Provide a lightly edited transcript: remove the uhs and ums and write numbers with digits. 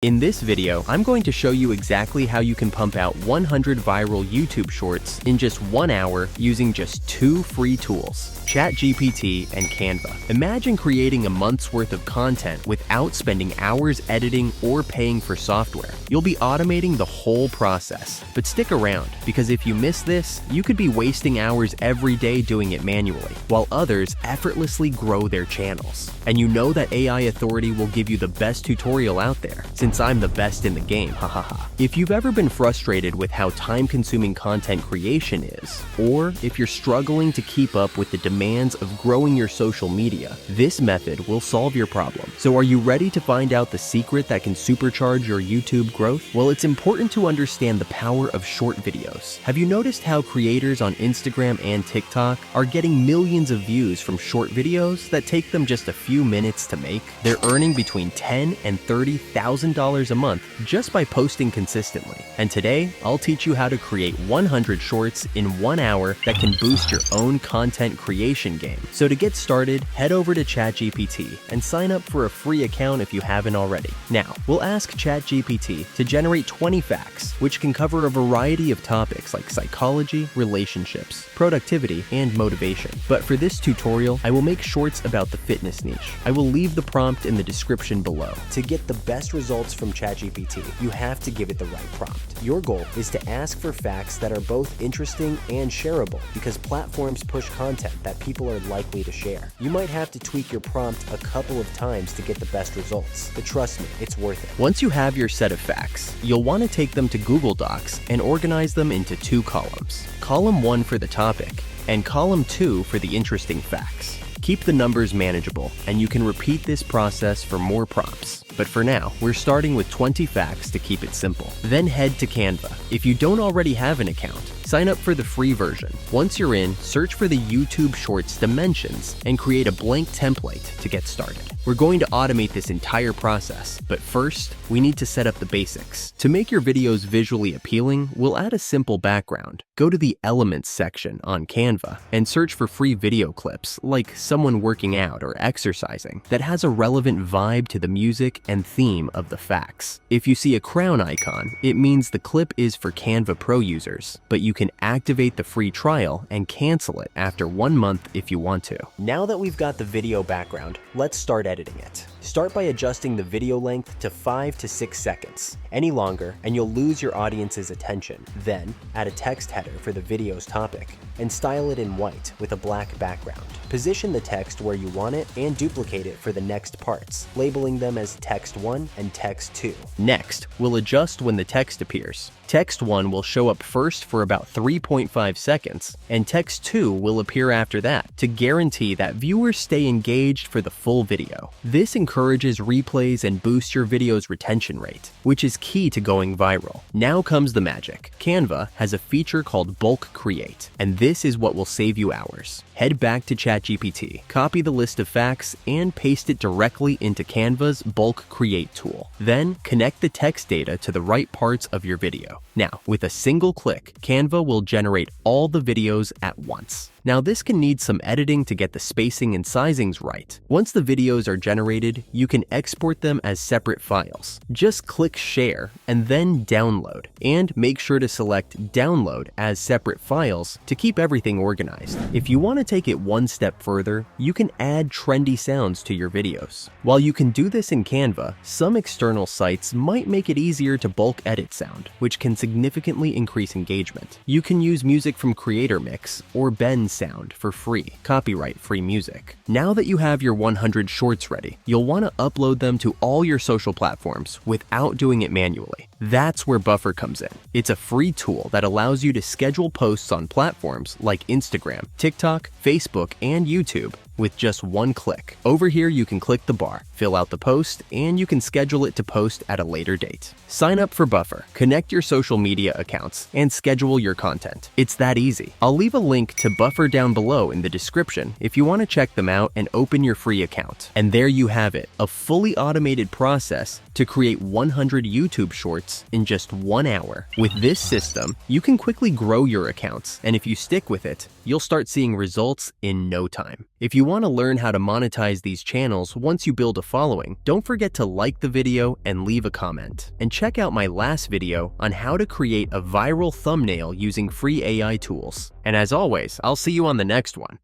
In this video, I'm going to show you exactly how you can pump out 100 viral YouTube shorts in just 1 hour using just 2 free tools, ChatGPT and Canva. Imagine creating a month's worth of content without spending hours editing or paying for software. You'll be automating the whole process. But stick around, because if you miss this, you could be wasting hours every day doing it manually, while others effortlessly grow their channels. And you know that AI Authority will give you the best tutorial out there, since I'm the best in the game, hahaha. If you've ever been frustrated with how time-consuming content creation is, or if you're struggling to keep up with the demands of growing your social media, this method will solve your problem. So are you ready to find out the secret that can supercharge your YouTube growth? Well, it's important to understand the power of short videos. Have you noticed how creators on Instagram and TikTok are getting millions of views from short videos that take them just a few minutes to make? They're earning between $10,000 and $30,000 a month just by posting consistently. And today, I'll teach you how to create 100 shorts in 1 hour that can boost your own content creation game. So to get started, head over to ChatGPT and sign up for a free account if you haven't already. Now, we'll ask ChatGPT to generate 20 facts, which can cover a variety of topics like psychology, relationships, productivity, and motivation. But for this tutorial, I will make shorts about the fitness niche. I will leave the prompt in the description below. To get the best results from ChatGPT, you have to give it the right prompt. Your goal is to ask for facts that are both interesting and shareable, because platforms push content that people are likely to share. You might have to tweak your prompt a couple of times to get the best results, but trust me, it's worth it. Once you have your set of facts, you'll want to take them to Google Docs and organize them into 2 columns. Column 1 for the topic, and column 2 for the interesting facts. Keep the numbers manageable, and you can repeat this process for more prompts. But for now, we're starting with 20 facts to keep it simple. Then head to Canva. If you don't already have an account, sign up for the free version. Once you're in, search for the YouTube Shorts dimensions and create a blank template to get started. We're going to automate this entire process, but first, we need to set up the basics. To make your videos visually appealing, we'll add a simple background. Go to the Elements section on Canva and search for free video clips, like someone working out or exercising, that has a relevant vibe to the music and theme of the facts. If you see a crown icon, it means the clip is for Canva Pro users, but you can activate the free trial and cancel it after 1 month if you want to. Now that we've got the video background, let's start editing it. Start by adjusting the video length to 5 to 6 seconds. Any longer, and you'll lose your audience's attention. Then, add a text header for the video's topic, and style it in white with a black background. Position the text where you want it and duplicate it for the next parts, labeling them as Text 1 and Text 2. Next, we'll adjust when the text appears. Text 1 will show up first for about 3.5 seconds, and Text 2 will appear after that to guarantee that viewers stay engaged for the full video. This encourages replays and boosts your video's retention rate, which is key to going viral. Now comes the magic. Canva has a feature called Bulk Create, and this is what will save you hours. Head back to ChatGPT, copy the list of facts, and paste it directly into Canva's Bulk Create tool. Then, connect the text data to the right parts of your video. Now, with a single click, Canva will generate all the videos at once. Now, this can need some editing to get the spacing and sizings right. Once the videos are generated, you can export them as separate files. Just click Share and then Download, and make sure to select Download as separate files to keep everything organized. If you want to take it one step further, you can add trendy sounds to your videos. While you can do this in Canva, some external sites might make it easier to bulk edit sound, which can significantly increase engagement. You can use music from Creator Mix or Bend Sound for free, copyright-free music. Now that you have your 100 shorts ready, you'll want to upload them to all your social platforms without doing it manually. That's where Buffer comes in. It's a free tool that allows you to schedule posts on platforms like Instagram, TikTok, Facebook, and YouTube with just 1 click. Over here, you can click the bar, fill out the post, and you can schedule it to post at a later date. Sign up for Buffer, connect your social media accounts, and schedule your content. It's that easy. I'll leave a link to Buffer down below in the description if you want to check them out and open your free account. And there you have it, a fully automated process to create 100 YouTube shorts in just 1 hour. With this system, you can quickly grow your accounts, and if you stick with it, you'll start seeing results in no time. If you want to learn how to monetize these channels once you build a following, don't forget to like the video and leave a comment. And check out my last video on how to create a viral thumbnail using free AI tools. And as always, I'll see you on the next one.